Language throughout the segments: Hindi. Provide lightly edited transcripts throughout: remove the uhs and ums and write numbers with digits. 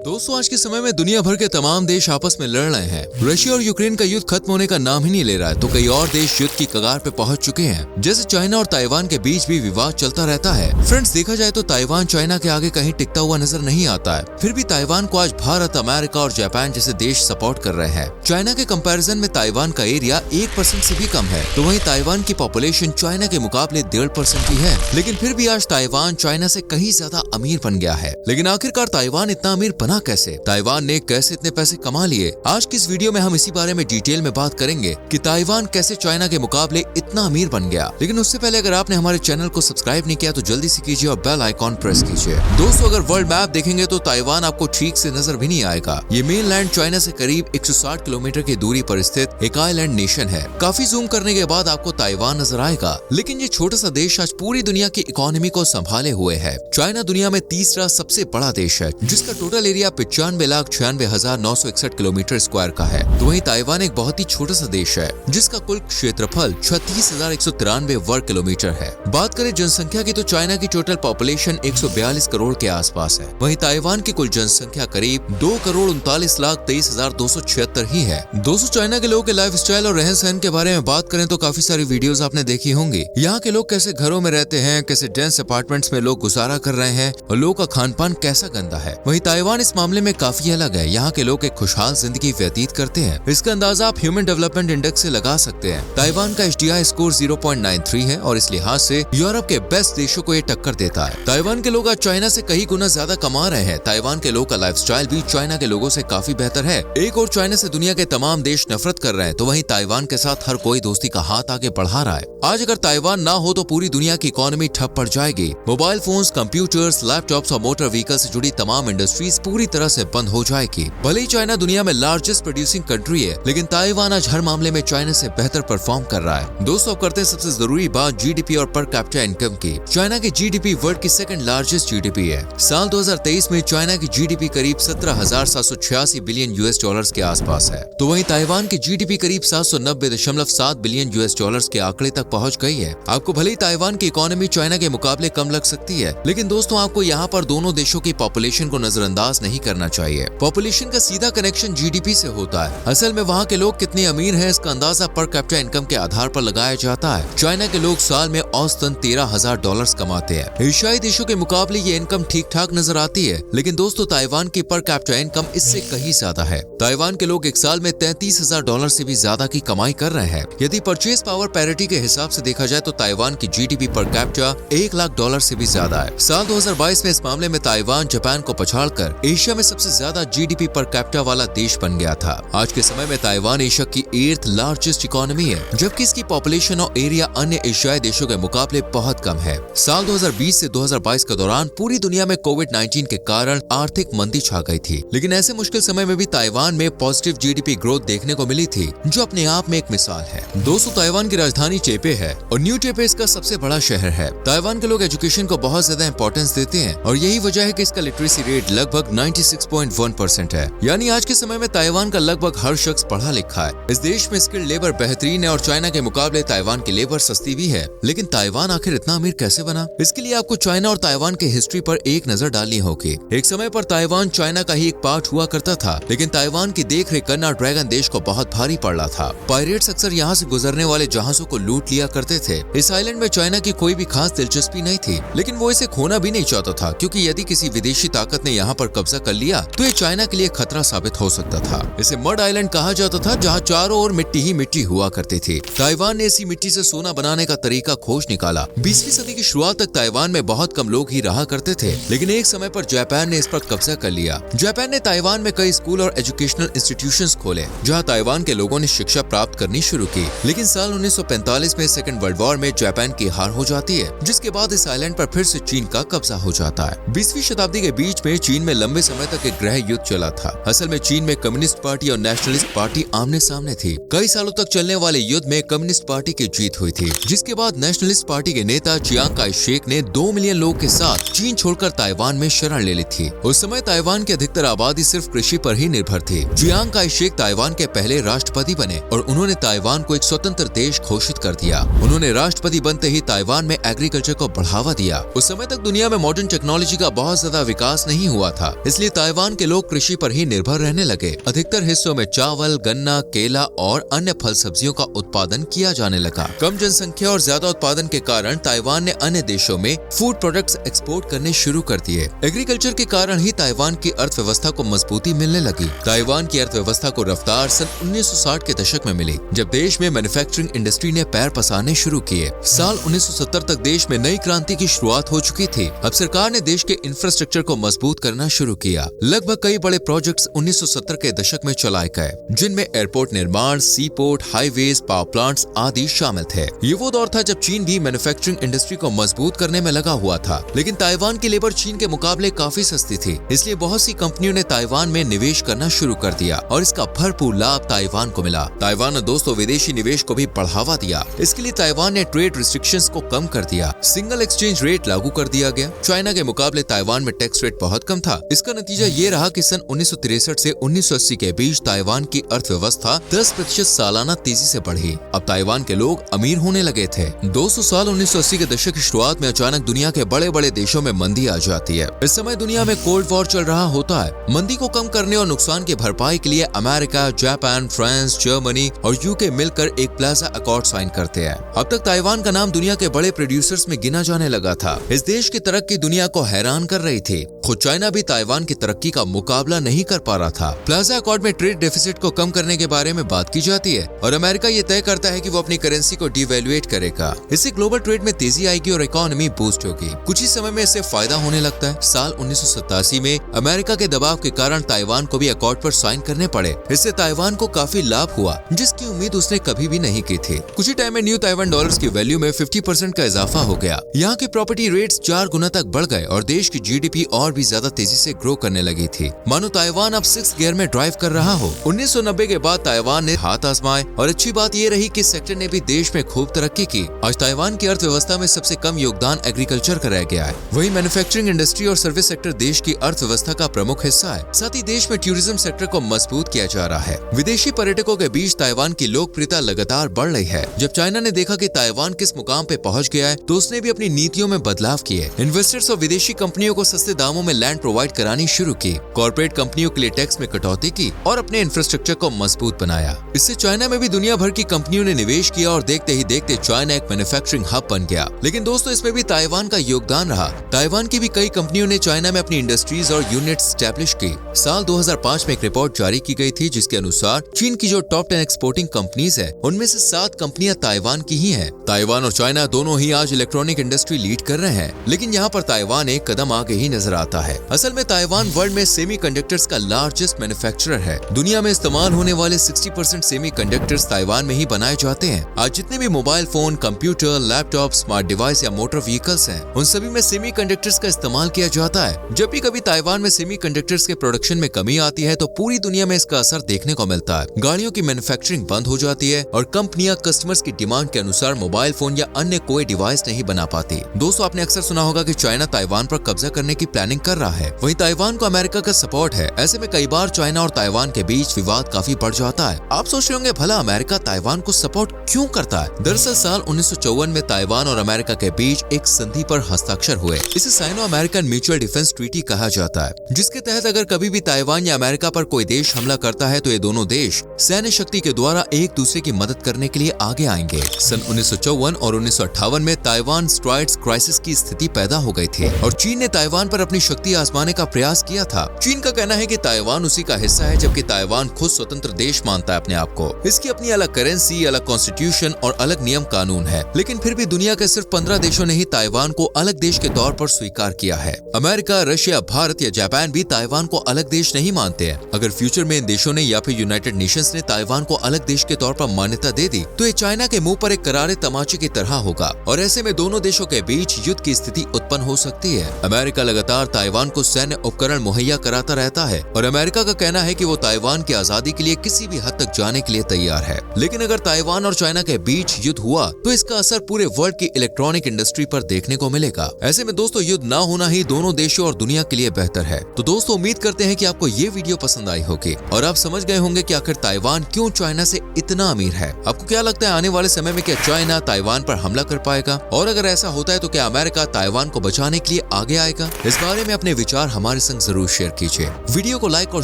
दोस्तों आज के समय में दुनिया भर के तमाम देश आपस में लड़ रहे हैं। रशिया और यूक्रेन का युद्ध खत्म होने का नाम ही नहीं ले रहा है, तो कई और देश युद्ध की कगार पे पहुंच चुके हैं। जैसे चाइना और ताइवान के बीच भी विवाद चलता रहता है। फ्रेंड्स, देखा जाए तो ताइवान चाइना के आगे कहीं टिकता हुआ नजर नहीं आता है। फिर भी ताइवान को आज भारत, अमेरिका और जापान जैसे देश सपोर्ट कर रहे हैं। चाइना के कंपैरिजन में ताइवान का एरिया 1% से भी कम है, तो वहीं ताइवान की पॉपुलेशन चाइना के मुकाबले 1.5% की है। लेकिन फिर भी आज ताइवान चाइना से कहीं ज्यादा अमीर बन गया है। लेकिन आखिरकार ताइवान इतना अमीर बना कैसे? ताइवान ने कैसे इतने पैसे कमा लिए? आज की इस वीडियो में हम इसी बारे में डिटेल में बात करेंगे कि ताइवान कैसे चाइना के मुकाबले इतना अमीर बन गया। लेकिन उससे पहले अगर आपने हमारे चैनल को सब्सक्राइब नहीं किया तो जल्दी से कीजिए और बेल आइकॉन प्रेस कीजिए। दोस्तों, अगर वर्ल्ड मैप देखेंगे तो ताइवान आपको ठीक से नजर भी नहीं आएगा। ये मेनलैंड चाइना से करीब 160 किलोमीटर की दूरी पर स्थित एक आइलैंड नेशन है। काफी जूम करने के बाद आपको ताइवान नजर आएगा, लेकिन ये छोटा सा देश आज पूरी दुनिया की इकोनॉमी को संभाले हुए है। चाइना दुनिया में तीसरा सबसे बड़ा देश है, जिसका टोटल एरिया 95,96,961 किलोमीटर स्क्वायर का है। तो वहीं ताइवान एक बहुत ही छोटा सा देश है, जिसका कुल क्षेत्रफल 36,193 वर्ग किलोमीटर है। बात करें जनसंख्या की तो चाइना की टोटल पॉपुलेशन 142 करोड़ के आसपास है। वहीं ताइवान की कुल जनसंख्या करीब 2,39,23,276 ही है। दोस्तों, चाइना के लोगों के लाइफ स्टाइल और रहन सहन के बारे में बात करें तो काफी सारी वीडियोस आपने देखी होंगी। यहाँ के लोग कैसे घरों में रहते हैं, कैसे डेंस अपार्टमेंट्स में लोग गुजारा कर रहे हैं और लोगों का खान पान कैसा गंदा है। वहीं ताइवान इस मामले में काफी अलग है। यहाँ के लोग एक खुशहाल जिंदगी व्यतीत करते हैं। इसका अंदाजा आप ह्यूमन डेवलपमेंट इंडेक्स से लगा सकते हैं। ताइवान का HDI स्कोर 0.93 है और इस लिहाज से यूरोप के बेस्ट देशों को ये टक्कर देता है। ताइवान के लोग आज चाइना से कई गुना ज्यादा कमा रहे हैं। ताइवान के लोग का लाइफस्टाइल भी चाइना के लोगों से काफी बेहतर है। एक और चाइना से दुनिया के तमाम देश नफरत कर रहे हैं, तो वहीं ताइवान के साथ हर कोई दोस्ती का हाथ आगे बढ़ा रहा है। आज अगर ताइवान ना हो तो पूरी दुनिया की इकोनॉमी ठप पड़ जाएगी। मोबाइल फोन्स, कंप्यूटर्स, लैपटॉप्स और मोटर व्हीकल से जुड़ी तमाम इंडस्ट्रीज पूरी तरह से बंद हो जाएगी। भले ही चाइना दुनिया में लार्जेस्ट प्रोड्यूसिंग कंट्री है, लेकिन ताइवान आज हर मामले में चाइना से बेहतर परफॉर्म कर रहा है। दोस्तों, अब करते हैं सबसे जरूरी बात GDP और पर कैपिटा इनकम की। चाइना की GDP वर्ल्ड की सेकंड लार्जेस्ट GDP है। साल 2023 में चाइना की GDP करीब 17,786 बिलियन US के आसपास है, तो वहीं ताइवान की GDP करीब 790.7 बिलियन US के आंकड़े तक पहुंच गई है। आपको भले ही ताइवान की इकोनॉमी चाइना के मुकाबले कम लग सकती है, लेकिन दोस्तों आपको यहाँ पर दोनों देशों की पॉपुलेशन को नजरअंदाज नहीं करना चाहिए। पॉपुलेशन का सीधा कनेक्शन GDP से होता है। असल में वहाँ के लोग कितने अमीर हैं, इसका अंदाजा पर कैपिटा इनकम के आधार पर लगाया जाता है। चाइना के लोग साल में औसतन $13,000 कमाते हैं। एशियाई देशों के मुकाबले ये इनकम ठीक ठाक नजर आती है, लेकिन दोस्तों ताइवान की पर कैपिटा इनकम इससे कहीं ज्यादा है। ताइवान के लोग एक साल में $33,000 से भी ज्यादा की कमाई कर रहे हैं। यदि परचेज पावर पैरिटी के हिसाब से देखा जाए तो ताइवान की GDP पर कैपिटा $1 लाख से भी ज्यादा है। साल 2022 में इस मामले में ताइवान जापान को पछाड़कर एशिया में सबसे ज्यादा GDP पर कैपिटा वाला देश बन गया था। आज के समय में ताइवान एशिया की 8th लार्जेस्ट इकोनॉमी है, जबकि इसकी पॉपुलेशन और एरिया अन्य एशियाई देशों के मुकाबले बहुत कम है। साल 2020 से 2022 के दौरान पूरी दुनिया में कोविड-19 के कारण आर्थिक मंदी छा गई थी, लेकिन ऐसे मुश्किल समय में भी ताइवान में पॉजिटिव GDP ग्रोथ देखने को मिली थी, जो अपने आप में एक मिसाल है। दोस्तों, ताइवान की राजधानी टेपे है और न्यू टेपे इसका सबसे बड़ा शहर है। ताइवान के लोग एजुकेशन को बहुत ज्यादा इंपॉर्टेंस देते हैं और यही वजह है कि इसका लिटरेसी रेट लगभग 96.1% है। यानी आज के समय में ताइवान का लगभग हर शख्स पढ़ा लिखा है। इस देश में स्किल्ड लेबर बेहतरीन है और चाइना के मुकाबले ताइवान की लेबर सस्ती भी है। लेकिन ताइवान आखिर इतना अमीर कैसे बना? इसके लिए आपको चाइना और ताइवान के हिस्ट्री पर एक नजर डालनी होगी। एक समय पर ताइवान चाइना का ही एक पार्ट हुआ करता था, लेकिन ताइवान की देख रेख करना ड्रैगन देश को बहुत भारी पड़ रहा था। पायरेट्स अक्सर यहाँ से गुजरने वाले जहाजों को लूट लिया करते थे। इस आइलैंड में चाइना की कोई भी खास दिलचस्पी नहीं थी, लेकिन वो इसे खोना भी नहीं चाहता था, क्योंकि यदि किसी विदेशी ताकत ने यहाँ पर कब्जा कर लिया तो ये चाइना के लिए खतरा साबित हो सकता था। इसे मड आइलैंड कहा जाता था, जहाँ चारों ओर मिट्टी ही मिट्टी हुआ करती थी। ताइवान ने इसी मिट्टी से सोना बनाने का तरीका खोज निकाला। 20वीं सदी की शुरुआत तक ताइवान में बहुत कम लोग ही रहा करते थे, लेकिन एक समय पर जापान ने इस पर कब्जा कर लिया। जापान ने ताइवान में कई स्कूल और एजुकेशनल इंस्टीट्यूशंस खोले, जहां ताइवान के लोगों ने शिक्षा प्राप्त करनी शुरू की। लेकिन साल 1945 में सेकंड वर्ल्ड वॉर में जापान की हार हो जाती है, जिसके बाद इस आइलैंड पर फिर से चीन का कब्जा हो जाता है। 20वीं शताब्दी के बीच में चीन में लंबे समय तक एक गृह युद्ध चला था। असल में चीन में कम्युनिस्ट पार्टी और नेशनलिस्ट पार्टी आमने सामने थी। कई सालों तक चलने वाले युद्ध में कम्युनिस्ट पार्टी की जीत हुई थी, जिसके बाद नेशनलिस्ट पार्टी के नेता चियांग काई शेक ने 2 मिलियन लोगों के साथ चीन छोड़कर ताइवान में शरण ले ली थी। उस समय ताइवान की अधिकतर आबादी सिर्फ कृषि पर ही निर्भर थी। चियांग काई शेक ताइवान के पहले राष्ट्रपति बने और उन्होंने ताइवान को एक स्वतंत्र देश घोषित कर दिया। उन्होंने राष्ट्रपति बनते ही ताइवान में एग्रीकल्चर को बढ़ावा दिया। उस समय तक दुनिया में मॉडर्न टेक्नोलॉजी का बहुत ज्यादा विकास नहीं हुआ था, इसलिए ताइवान के लोग कृषि पर ही निर्भर रहने लगे। अधिकतर हिस्सों में चावल, गन्ना, केला और अन्य फल सब्जियों का उत्पादन किया जाने लगा। कम जनसंख्या और ज्यादा उत्पादन के कारण ताइवान ने अन्य देशों में फूड प्रोडक्ट्स एक्सपोर्ट करने शुरू कर दिए। एग्रीकल्चर के कारण ही ताइवान की अर्थव्यवस्था को मजबूती मिलने लगी। ताइवान की अर्थव्यवस्था को रफ्तार सन 1960 के दशक में मिली, जब देश में मैन्युफैक्चरिंग इंडस्ट्री ने पैर पसारने शुरू किए। साल 1970 तक देश में नई क्रांति की शुरुआत हो चुकी थी। अब सरकार ने देश के इंफ्रास्ट्रक्चर को मजबूत करना शुरू किया। लगभग कई बड़े प्रोजेक्ट्स 1970 के दशक में चलाए गए, जिनमें एयरपोर्ट निर्माण, सी पोर्ट, हाईवेज, पावर प्लांट्स आदि शामिल थे। ये वो दौर था जब चीन भी मैन्युफैक्चरिंग इंडस्ट्री को मजबूत करने में लगा हुआ था, लेकिन ताइवान की लेबर चीन के मुकाबले काफी सस्ती थी, इसलिए बहुत सी कंपनियों ने ताइवान में निवेश करना शुरू कर दिया और इसका भरपूर लाभ ताइवान को मिला। ताइवान ने दोस्तों विदेशी निवेश को भी बढ़ावा दिया। इसके लिए ताइवान ने ट्रेड रिस्ट्रिक्शंस को कम कर दिया, सिंगल एक्सचेंज रेट लागू कर दिया गया। चाइना के मुकाबले ताइवान में टैक्स रेट बहुत कम था। इसका नतीजा ये रहा कि सन 1963 से 1980 के बीच ताइवान की अर्थव्यवस्था 10% सालाना तेजी से बढ़ी। अब ताइवान के लोग अमीर होने लगे थे। 200 साल 1980 के दशक की शुरुआत में अचानक दुनिया के बड़े बड़े देशों में मंदी आ जाती है। इस समय दुनिया में कोल्ड वॉर चल रहा होता है। मंदी को कम करने और नुकसान की भरपाई के लिए अमेरिका, जापान, फ्रांस, जर्मनी और यूके मिलकर एक प्लाजा अकॉर्ड साइन करते हैं। अब तक ताइवान का नाम दुनिया के बड़े प्रोड्यूसर्स में गिना जाने लगा था। इस देश की तरक्की दुनिया को हैरान कर रही थी। खुद चाइना भी ताइवान की तरक्की का मुकाबला नहीं कर पा रहा था। प्लाजा अकॉर्ड में ट्रेड डेफिसिट को कम करने के बारे में बात की जाती है और अमेरिका ये तय करता है कि वो अपनी करेंसी को डिवैल्यूएट करेगा। इससे ग्लोबल ट्रेड में तेजी आएगी और इकोनॉमी बूस्ट होगी। कुछ ही समय में इससे फायदा होने लगता है। साल 1987 में अमेरिका के दबाव के कारण ताइवान को भी अकॉर्ड पर साइन करने पड़े। इससे ताइवान को काफी लाभ हुआ, जिसकी उम्मीद उसने कभी भी नहीं की थी। कुछ ही टाइम में न्यू ताइवान डॉलर्स की वैल्यू में 50% का इजाफा हो गया। यहाँ के प्रॉपर्टी रेट्स 4 गुना तक बढ़ गए और देश की जीडीपी और भी ज्यादा तेजी से ग्रो करने लगी थी। मानो ताइवान अब 6th गियर में ड्राइव कर रहा हो। 1990 के बाद ताइवान ने हाथ आजमाए और अच्छी बात ये रही कि सेक्टर ने भी देश में खूब तरक्की की। आज ताइवान की अर्थव्यवस्था में सबसे कम योगदान एग्रीकल्चर का रह गया है। वही मैन्युफैक्चरिंग इंडस्ट्री और सर्विस सेक्टर देश की अर्थव्यवस्था का प्रमुख हिस्सा है। साथ ही देश में टूरिज्म सेक्टर को मजबूत किया जा रहा है। विदेशी पर्यटकों के बीच ताइवान की लोकप्रियता लगातार बढ़ रही है। जब चाइना ने देखा कि ताइवान किस मुकाम पे पहुंच गया है, तो उसने भी अपनी नीतियों में बदलाव किए। इन्वेस्टर्स और विदेशी कंपनियों को सस्ते दामों में लैंड प्रोवाइड करानी शुरू की। कॉर्पोरेट कंपनियों के लिए टैक्स में कटौती की और अपने इंफ्रास्ट्रक्चर को मजबूत बनाया। इससे चाइना में भी दुनिया भर की कंपनियों ने निवेश किया और देखते ही देखते चाइना एक मैन्युफैक्चरिंग हब बन गया। लेकिन दोस्तों, इसमें भी ताइवान का योगदान रहा। ताइवान की भी कई कंपनियों ने चाइना में अपनी इंडस्ट्रीज और यूनिट स्टैब्लिश की। साल 2005 में एक रिपोर्ट जारी की गई थी, जिसके अनुसार चीन की जो टॉप 10 एक्सपोर्टिंग कंपनीज है, उनमें से 7 कंपनियां ताइवान की ही हैं। ताइवान और चाइना दोनों ही आज इलेक्ट्रॉनिक इंडस्ट्री लीड कर रहे हैं, लेकिन यहाँ पर ताइवान एक कदम आगे ही नजर आता है। असल में ताइवान वर्ल्ड में सेमीकंडक्टर्स का लार्जेस्ट मैन्युफैक्चरर है। दुनिया में इस्तेमाल होने वाले 60% सेमीकंडक्टर्स ताइवान में ही बनाए जाते हैं। आज जितने भी mobile phone, computer, laptop, smart device या मोटर व्हीकल्स हैं, उन सभी में सेमीकंडक्टर्स का इस्तेमाल किया जाता है। जब भी कभी ताइवान में सेमीकंडक्टर्स के प्रोडक्शन में कमी आती है, तो पूरी दुनिया में इसका असर देखने को मिलता है। गाड़ियों की मैन्युफैक्चरिंग बंद हो जाती है और कंपनियां कस्टमर्स की डिमांड के अनुसार मोबाइल फोन या अन्य कोई डिवाइस नहीं बना पाती। दोस्तों, आपने अक्सर सुना होगा कि चाइना ताइवान पर कब्जा करने की प्लानिंग कर रहा है। वहीं ताइवान को अमेरिका का सपोर्ट है। ऐसे में कई बार चाइना और ताइवान के बीच विवाद काफी बढ़ जाता है। आप सोच रहे होंगे, भला अमेरिका ताइवान को सपोर्ट क्यों करता है? दरअसल साल 1954 में ताइवान और अमेरिका के बीच एक संधि पर हस्ताक्षर हुए। इसे Sino American mutual defence treaty कहा जाता है, जिसके तहत अगर कभी भी ताइवान या अमेरिका पर कोई देश हमला करता है, तो ये दोनों देश सैन्य शक्ति के द्वारा एक दूसरे की मदद करने के लिए आगे आएंगे। सन 1954 और 1958 में ताइवान स्ट्राइट्स क्राइसिस की स्थिति पैदा हो गई थी और चीन ने ताइवान पर अपनी शक्ति आजमाने का प्रयास किया था। चीन का कहना है कि ताइवान उसी का हिस्सा है, जबकि ताइवान खुद स्वतंत्र देश मानता है अपने आप को। इसकी अपनी अलग करेंसी, अलग कॉन्स्टिट्यूशन और अलग नियम कानून है। लेकिन फिर भी दुनिया के सिर्फ 15 देशों ने ही ताइवान को अलग देश के तौर पर स्वीकार किया है। अमेरिका, रशिया, भारत या जापान भी ताइवान को अलग देश नहीं मानते हैं। अगर फ्यूचर में इन देशों ने या फिर यूनाइटेड नेशंस ने ताइवान को अलग देश के तौर पर मान्यता दे दी, तो ये चाइना के मुंह पर एक करारे तमाचे की तरह होगा और ऐसे में दोनों देशों के बीच युद्ध की स्थिति उत्पन्न हो सकती है। अमेरिका लगातार ताइवान को सैन्य उपकरण मुहैया कराता रहता है और अमेरिका का कहना है कि वो ताइवान की आजादी के लिए किसी भी हद तक जाने के लिए तैयार है। लेकिन अगर ताइवान और चाइना के बीच युद्ध हुआ तो इसका असर पूरे वर्ल्ड की इलेक्ट्रॉनिक इंडस्ट्री पर देखने को मिलेगा। ऐसे में दोस्तों युद्ध ना होना ही दोनों देशों और दुनिया के लिए बेहतर है। तो दोस्तों उम्मीद करते हैं कि आपको ये वीडियो पसंद आई होगी और आप समझ गए होंगे कि आखिर ताइवान क्यों चाइना से इतना अमीर है। आपको क्या लगता है आने वाले समय में क्या चाइना ताइवान पर हमला कर पाएगा, और अगर ऐसा होता है तो क्या अमेरिका ताइवान को बचाने के लिए आगे आएगा? इस बारे में अपने विचार हमारे संग जरूर शेयर कीजिए। वीडियो को लाइक और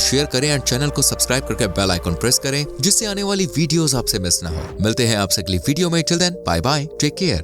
शेयर करें और चैनल को सब्सक्राइब करके बेल आइकन प्रेस करें जिससे आने वाली वीडियोस आपसे मिस ना हो। मिलते हैं आपसे अगली वीडियो में। Till then bye bye, take care.